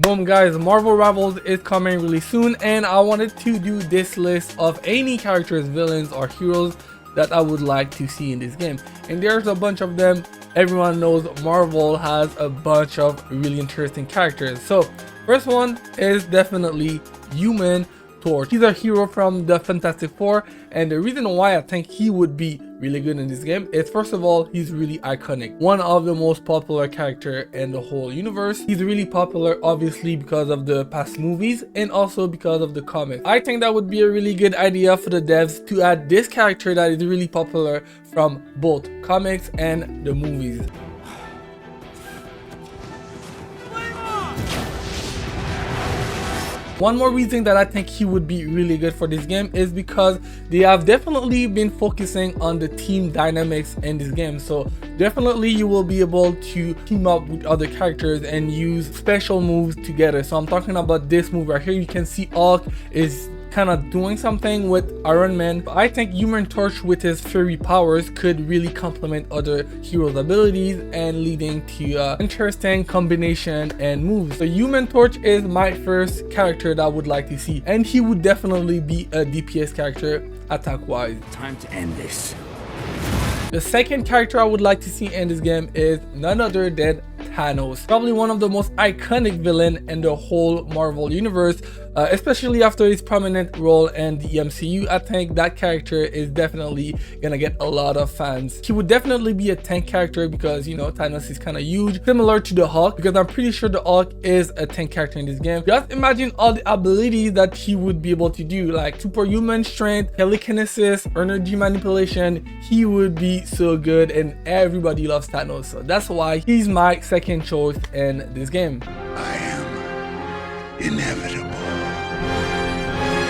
Boom guys, Marvel Rivals is coming really soon, and I wanted to do this list of any characters, villains or heroes that I would like to see in this game. And there's a bunch of them. Everyone knows Marvel has a bunch of really interesting characters. So first one is definitely Human Torch. He's a hero from the Fantastic Four, and the reason why I think he would be really good in this game is, first of all, he's really iconic, one of the most popular character in the whole universe. He's really popular obviously because of the past movies and also because of the comics. I think that would be a really good idea for the devs to add this character that is really popular from both comics and the movies. One more reason that I think he would be really good for this game is because they have definitely been focusing on the team dynamics in this game. So definitely you will be able to team up with other characters and use special moves together. So I'm talking about this move right here. You can see Hulk is kind of doing something with Iron Man. I think Human Torch with his fairy powers could really complement other heroes' abilities and leading to interesting combination and moves. So Human Torch is my first character that I would like to see, and he would definitely be a DPS character attack wise. Time to end this. The second character I would like to see in this game is none other than Thanos, probably one of the most iconic villain in the whole Marvel universe, especially after his prominent role in the MCU. I think that character is definitely gonna get a lot of fans. He would definitely be a tank character because, you know, Thanos is kind of huge, similar to the Hulk, because I'm pretty sure the Hulk is a tank character in this game. Just imagine all the abilities that he would be able to do, like superhuman strength, telekinesis, energy manipulation. He would be so good, and everybody loves Thanos, so that's why he's my second choice in this game. I am inevitable.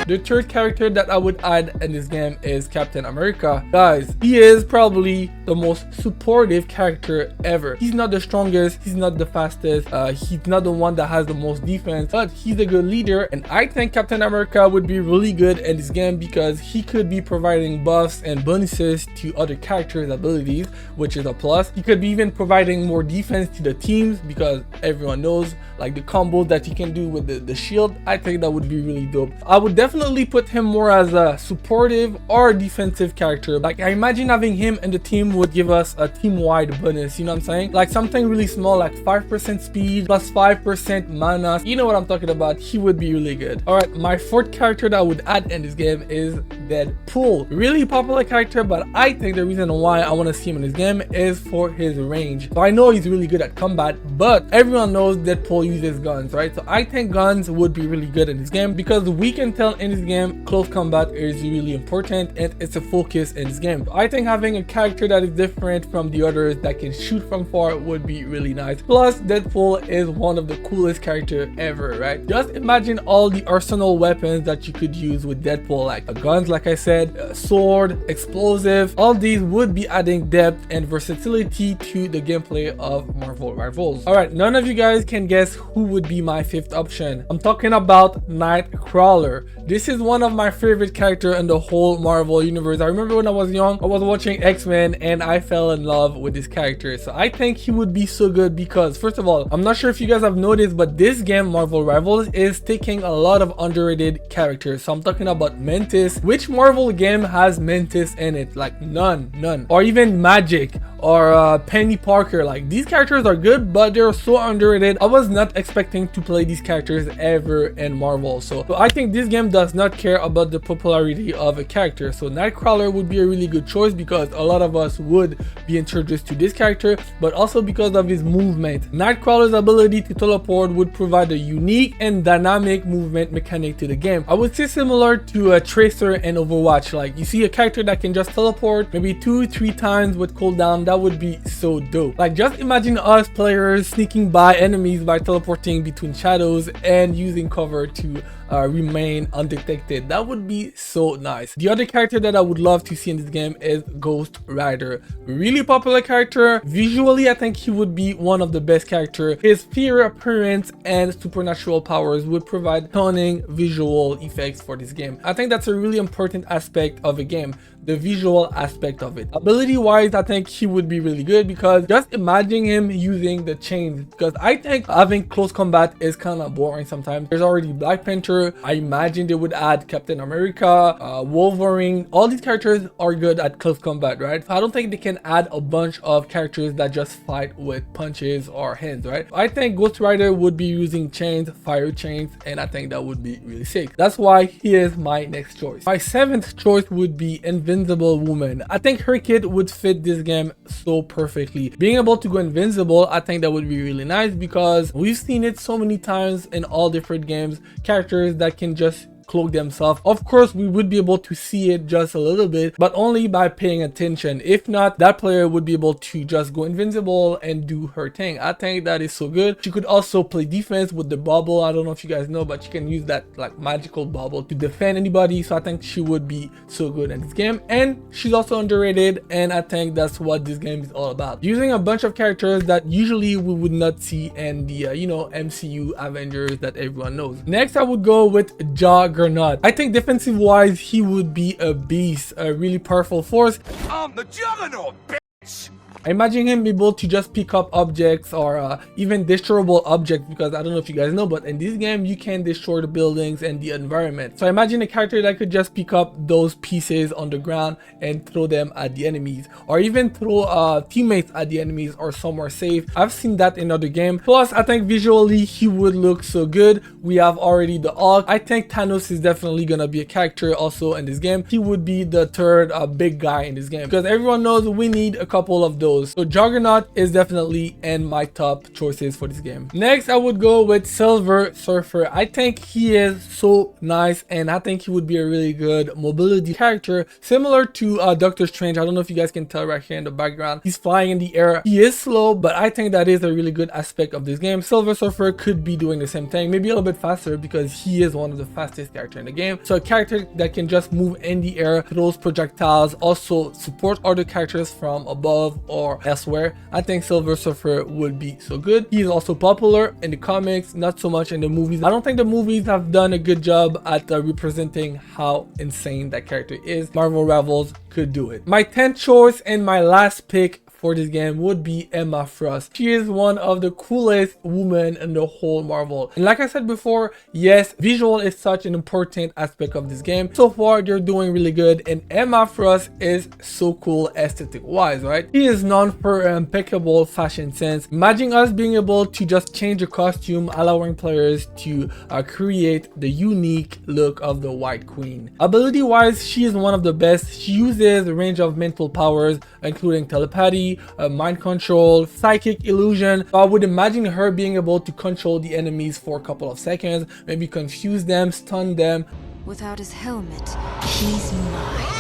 The third character that I would add in this game is Captain America. Guys, he is probably the most supportive character ever. He's not the strongest, he's not the fastest, he's not the one that has the most defense, but he's a good leader, and I think Captain America would be really good in this game because he could be providing buffs and bonuses to other characters' abilities, which is a plus. He could be even providing more defense to the teams because everyone knows like the combos that you can do with the shield. I think that would be really dope. I would definitely put him more as a supportive or defensive character. Like, I imagine having him and the team would give us a team-wide bonus, you know what I'm saying? Like something really small, like 5% speed plus 5% mana. You know what I'm talking about. He would be really good. All right, my fourth character that I would add in this game is Deadpool. Really popular character, but I think the reason why I want to see him in this game is for his range. So I know he's really good at combat, but everyone knows Deadpool uses guns, right? So I think guns would be really good in this game because we can tell in this game close combat is really important and it's a focus in this game. So I think having a character that is different from the others that can shoot from far would be really nice. Plus Deadpool is one of the coolest characters ever, right? Just imagine all the arsenal weapons that you could use with Deadpool, like guns, like I said, a sword, explosive. All these would be adding depth and versatility to the gameplay of Marvel Rivals. All right, none of you guys can guess who would be my fifth option. I'm talking about Nightcrawler. This is one of my favorite characters in the whole Marvel universe. I remember when I was young, I was watching X-Men and I fell in love with this character. So I think he would be so good because, first of all, I'm not sure if you guys have noticed, but this game, Marvel Rivals, is taking a lot of underrated characters. So I'm talking about Mantis. Which Marvel game has Mantis in it? Like none. Or even Magic or Penny Parker. Like, these characters are good, but they're so underrated. I was not expecting to play these characters ever in Marvel. So I think this game does not care about the popularity of a character. So Nightcrawler would be a really good choice because a lot of us would be introduced to this character, but also because of his movement. Nightcrawler's ability to teleport would provide a unique and dynamic movement mechanic to the game. I would say similar to a Tracer in Overwatch. Like, you see a character that can just teleport maybe 2-3 times with cooldown. That would be so dope. Like, just imagine us players sneaking by enemies by teleporting between shadows and using cover to remain undetected. That would be so nice. The other character that I would love to see in this game is Ghost Rider. Really popular character. Visually, I think he would be one of the best characters. His fiery appearance and supernatural powers would provide stunning visual effects for this game. I think that's a really important aspect of a game. the visual aspect of it. Ability wise, I think he would be really good because just imagining him using the chains, because I think having close combat is kind of boring sometimes. There's already Black Panther. I imagine they would add Captain America, Wolverine. All these characters are good at close combat, right? So I don't think they can add a bunch of characters that just fight with punches or hands, right? I think Ghost Rider would be using chains, fire chains, and I think that would be really sick. That's why he is my next choice. My 7th choice would be Invincible Woman. I think her kit would fit this game so perfectly. Being able to go invincible, I think that would be really nice because we've seen it so many times in all different games. Characters that can just cloak themselves. Of course, we would be able to see it just a little bit, but only by paying attention. If not, that player would be able to just go invincible and do her thing. I think that is so good. She could also play defense with the bubble. I don't know if you guys know, but she can use that like magical bubble to defend anybody. So I think she would be so good in this game, and she's also underrated, and I think that's what this game is all about, using a bunch of characters that usually we would not see in the MCU Avengers that everyone knows. Next, I would go with Juggernaut. I think defensive wise, he would be a beast, a really powerful force. I'm the Juggernaut, bitch! I imagine him able to just pick up objects or even destroyable objects, because I don't know if you guys know, but in this game you can destroy the buildings and the environment. So I imagine a character that could just pick up those pieces on the ground and throw them at the enemies, or even throw teammates at the enemies or somewhere safe. I've seen that in other games. Plus, I think visually he would look so good. We have already the Hulk. I think Thanos is definitely gonna be a character also in this game. He would be the third big guy in this game, because everyone knows we need a couple of those. So Juggernaut is definitely in my top choices for this game. Next, I would go with Silver Surfer. I think he is so nice, and I think he would be a really good mobility character, similar to Doctor Strange. I don't know if you guys can tell right here in the background. He's flying in the air. He is slow, but I think that is a really good aspect of this game. Silver Surfer could be doing the same thing, maybe a little bit faster, because he is one of the fastest characters in the game. So a character that can just move in the air, throws projectiles, also support other characters from above or elsewhere. I think Silver Surfer would be so good. He is also popular in the comics, not so much in the movies. I don't think the movies have done a good job at representing how insane that character is. Marvel Rivals could do it. My 10th choice and my last pick for this game would be Emma Frost. She is one of the coolest women in the whole Marvel. And like I said before, yes, visual is such an important aspect of this game. So far, they're doing really good, and Emma Frost is so cool aesthetic wise, right? She is known for her impeccable fashion sense. Imagine us being able to just change the costume, allowing players to create the unique look of the White Queen. Ability wise, she is one of the best. She uses a range of mental powers, including telepathy, mind control, psychic illusion. So I would imagine her being able to control the enemies for a couple of seconds, maybe confuse them, stun them. Without his helmet, he's mine.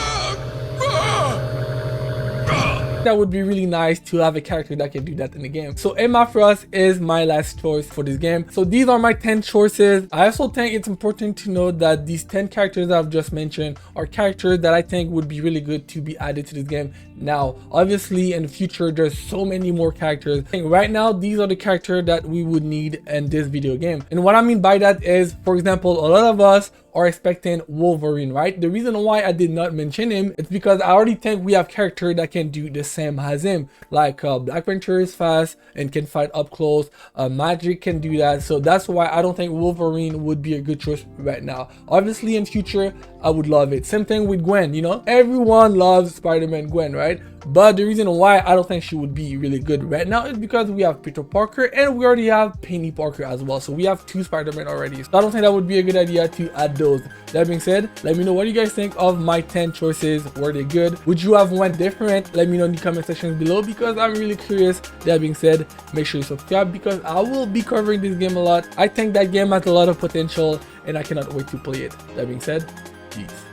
That would be really nice to have a character that can do that in the game. So Emma Frost is my last choice for this game. So these are my 10 choices. I also think it's important to note that these 10 characters I've just mentioned are characters that I think would be really good to be added to this game. Now, obviously in the future, there's so many more characters. I think right now, these are the characters that we would need in this video game. And what I mean by that is, for example, a lot of us are expecting Wolverine, right? The reason why I did not mention him is because I already think we have characters that can do the same as him. Like Black Panther is fast and can fight up close. Magic can do that. So that's why I don't think Wolverine would be a good choice right now. Obviously in future, I would love it. Same thing with Gwen, you know? Everyone loves Spider-Man Gwen, right? But the reason why I don't think she would be really good right now is because we have Peter Parker and we already have Penny Parker as well. So we have 2 Spider-Man already. So I don't think that would be a good idea to add those. That being said, let me know what you guys think of my 10 choices. Were they good? Would you have went different? Let me know in the comment section below, because I'm really curious. That being said, make sure you subscribe, because I will be covering this game a lot. I think that game has a lot of potential and I cannot wait to play it. That being said, peace.